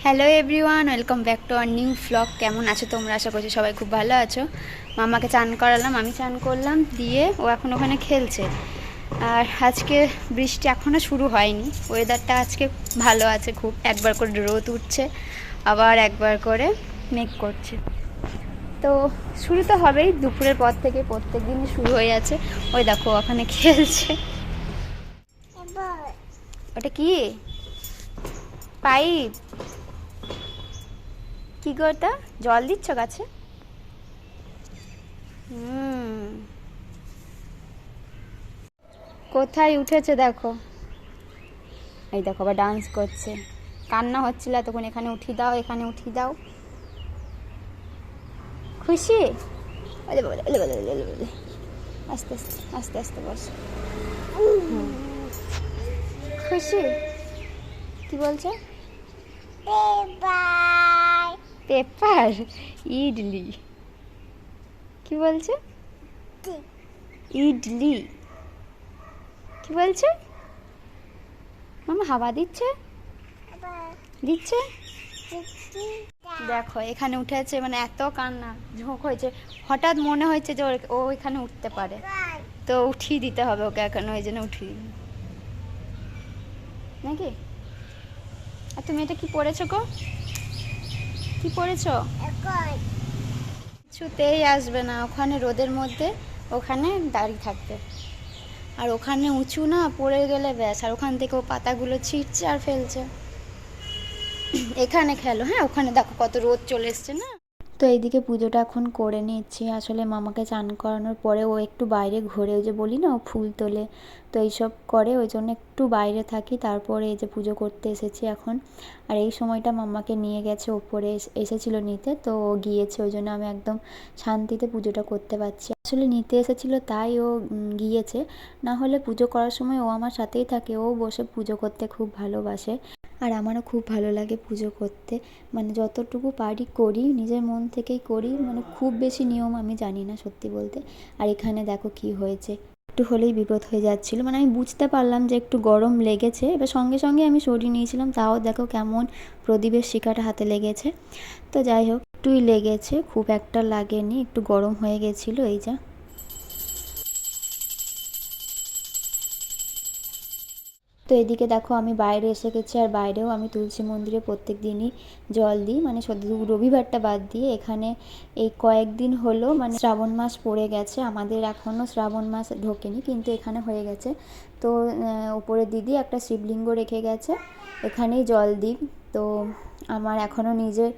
Hello everyone, welcome back to our new vlog. কেমন আছো তোমরা? আশা করছি সবাই খুব ভালো আছো। মামাকে চান করালাম, আমি চান করলাম, দিয়ে ও এখন ওখানে খেলছে। আর আজকে বৃষ্টি এখনও শুরু হয়নি, ওয়েদারটা আজকে ভালো আছে খুব। একবার করে রোদ উঠছে, আবার একবার করে মেঘ করছে। তো শুরু তো হবেই, দুপুরের পর থেকে প্রত্যেক দিনই শুরু হয়ে যাচ্ছে। ওই দেখো ওখানে খেলছে। ওটা কি পাইপ? কি করতে জল দিচ্ছ গাছে? কোথায় উঠেছে দেখো, এই দেখো আবার ডান্স করছে। কান্না হচ্ছিল তখন, এখানে উঠিয়ে দাও, এখানে উঠিয়ে দাও। খুশি? আস্তে আস্তে আস্তে আস্তে বস। খুশি? কি বলছে? পেপার ইডলি। কি বলছে? ইডলি। কি বলছে? মামা হাওয়া দিচ্ছে দিচ্ছে। দেখো এখানে উঠেছে, মানে এত কান্না ঝোঁক হয়েছে, হঠাৎ মনে হয়েছে যে ও এখানে উঠতে পারে, তো উঠিয়ে দিতে হবে ওকে এখন, ওই জন্য উঠিয়ে দিই নাকি। আর তুমি এটা কি পড়েছো গো? কি পড়েছো? কিছুতেই আসবে না ওখানে রোদের মধ্যে, ওখানে দাঁড়িয়ে থাকবে। আর ওখানে উঁচু না, পড়ে গেলে ব্যাস, আর ওখান থেকে ও পাতাগুলো ছিঁড়ছে আর ফেলছে। এখানে খেলো, হ্যাঁ ওখানে দেখো কত রোদ চলে এসছে না। তো এইদিকে পুজোটা এখন করে নিচ্ছি। আসলে মামাকে চান করানোর পরে ও একটু বাইরে ঘুরে, ওই যে বলি না ও ফুল তোলে, তো এইসব করে, ওই জন্য একটু বাইরে থাকি। তারপরে এই যে পুজো করতে এসেছি এখন। আর এই সময়টা মামাকে নিয়ে গেছে ওপরে, এসেছিলো নিতে, তো ও গিয়েছে, ওই জন্য আমি একদম শান্তিতে পুজোটা করতে পারছি। আসলে নিতে এসেছিলো তাই ও গিয়েছে, না হলে পুজো করার সময় ও আমার সাথেই থাকে, ও বসে পুজো করতে খুব ভালোবাসে। আর আমারও খুব ভালো লাগে পুজো করতে, মানে যতটুকু পারি করি, নিজের মন থেকেই করি, মানে খুব বেশি নিয়ম আমি জানি না সত্যি বলতে। আর এখানে দেখো কি হয়েছে, একটু হলেই বিপদ হয়ে যাচ্ছিলো, মানে আমি বুঝতে পারলাম যে একটু গরম লেগেছে, এবার সঙ্গে সঙ্গে আমি সরিয়ে নিয়েছিলাম, তাও দেখো কেমন প্রদীপের শিখাটা হাতে লেগেছে। তো যাই হোক, একটুই লেগেছে, খুব একটা লাগেনি, একটু গরম হয়ে গেছিলো, এই যা। তো এদিকে দেখো আমি বাইরে এসে গেছি, আর বাইরেও আমি তুলসী মন্দিরে প্রত্যেক দিনই জল দিই, মানে শুধু রবিবারটা বাদ দিয়ে। এখানে এই কয়েকদিন হলো, মানে শ্রাবণ মাস পড়ে গেছে, আমাদের এখনও শ্রাবণ মাস ঢোকেনি, কিন্তু এখানে হয়ে গেছে। তো ওপরে দিদি একটা শিবলিঙ্গ রেখে গেছে, এখানেই জল দিই। তো আমার এখনও নিজের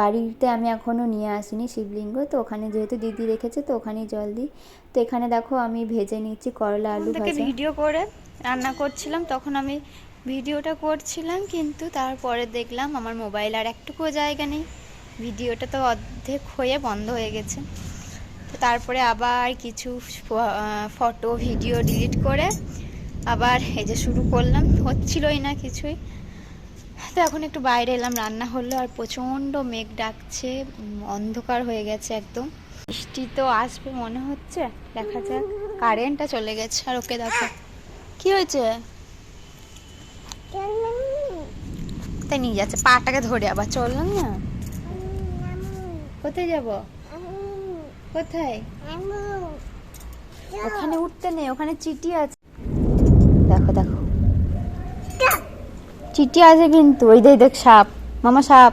বাড়িতে আমি এখনও নিয়ে আসিনি শিবলিঙ্গ, তো ওখানে যেহেতু দিদি রেখেছে তো ওখানেই জল দিই। তো এখানে দেখো আমি ভেজে নিচ্ছি করলা আলু ভাজা। ভিডিও করে রান্না করছিলাম, তখন আমি ভিডিওটা করছিলাম, কিন্তু তারপরে দেখলাম আমার মোবাইল আর একটুকুও জায়গা নেই, ভিডিওটা তো অর্ধেক হয়ে বন্ধ হয়ে গেছে। তো তারপরে আবার কিছু ফটো ভিডিও ডিলিট করে আবার এই যে শুরু করলাম, হচ্ছিলই না কিছুই। তো এখন একটু বাইরে এলাম, রান্না হলো, আর প্রচণ্ড মেঘ ডাকছে, অন্ধকার হয়ে গেছে একদম, বৃষ্টি তো আসবে মনে হচ্ছে, দেখা যাক। কারেন্টটা চলে গেছে, আর ওকে দেখো কি হয়েছে, তাই নিয়ে যাচ্ছে, পাটাকে ধরে আবার চললাম না। কোথায় যাব? কোথায়? ওখানে উঠতে নেই, ওখানে চিঠি আছে, দেখো দেখো চিঠি আছে কিন্তু, ওই দেখ সাপ, মামা সাপ,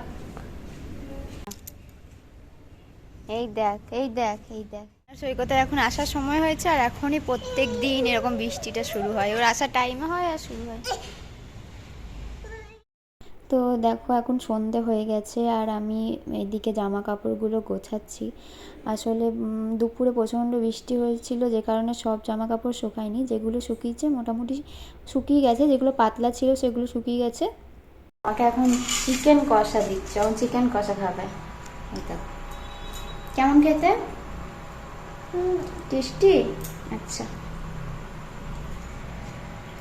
এই দেখ এই দেখ এই দেখ। সৈকতের এখন আসার সময় হয়েছে, আর এখনই প্রত্যেক দিন এরকম বৃষ্টিটা শুরু হয়, ওর আসার টাইমে হয় আর শুরু হয়। তো দেখো এখন সন্ধে হয়ে গেছে, আর আমি এদিকে জামা কাপড়গুলো গোছাচ্ছি। আসলে দুপুরে প্রচণ্ড বৃষ্টি হয়েছিল, যে কারণে সব জামা কাপড় শুকায়নি, যেগুলো শুকিয়েছে মোটামুটি শুকিয়ে গেছে, যেগুলো পাতলা ছিল সেগুলো শুকিয়ে গেছে। আমাকে এখন চিকেন কষা দিচ্ছে, এখন চিকেন কষা খাবে। এটা কেমন খেতে? টেস্টি? আচ্ছা।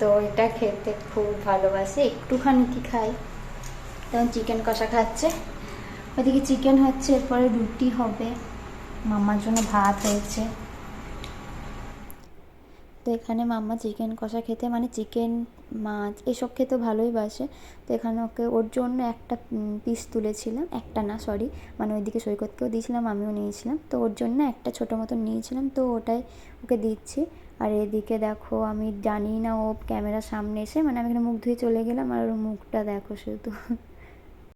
তো এটা খেতে খুব ভালোবাসে, একটুখানি কি খাই, তখন চিকেন কষা খাচ্ছে। ওইদিকে চিকেন হচ্ছে, এরপরে রুটি হবে, মামার জন্য ভাত হয়েছে। তো এখানে মাম্মা চিকেন কষা খেতে মানে চিকেন মাছ এসব খেতে ভালোই বাসে। তো এখানে ওর জন্য একটা পিস তুলেছিলাম, একটা না সরি, মানে ওইদিকে সৈকতকেও দিয়েছিলাম, আমিও নিয়েছিলাম। তো ওর জন্য একটা ছোটো মতো নিয়েছিলাম, তো ওটাই ওকে দিচ্ছি। আর এদিকে দেখো আমি জানি না ও ক্যামেরার সামনে এসে, মানে আমি এখানে মুখ ধুয়ে চলে গেলাম আর ওর মুখটা দেখো শুধু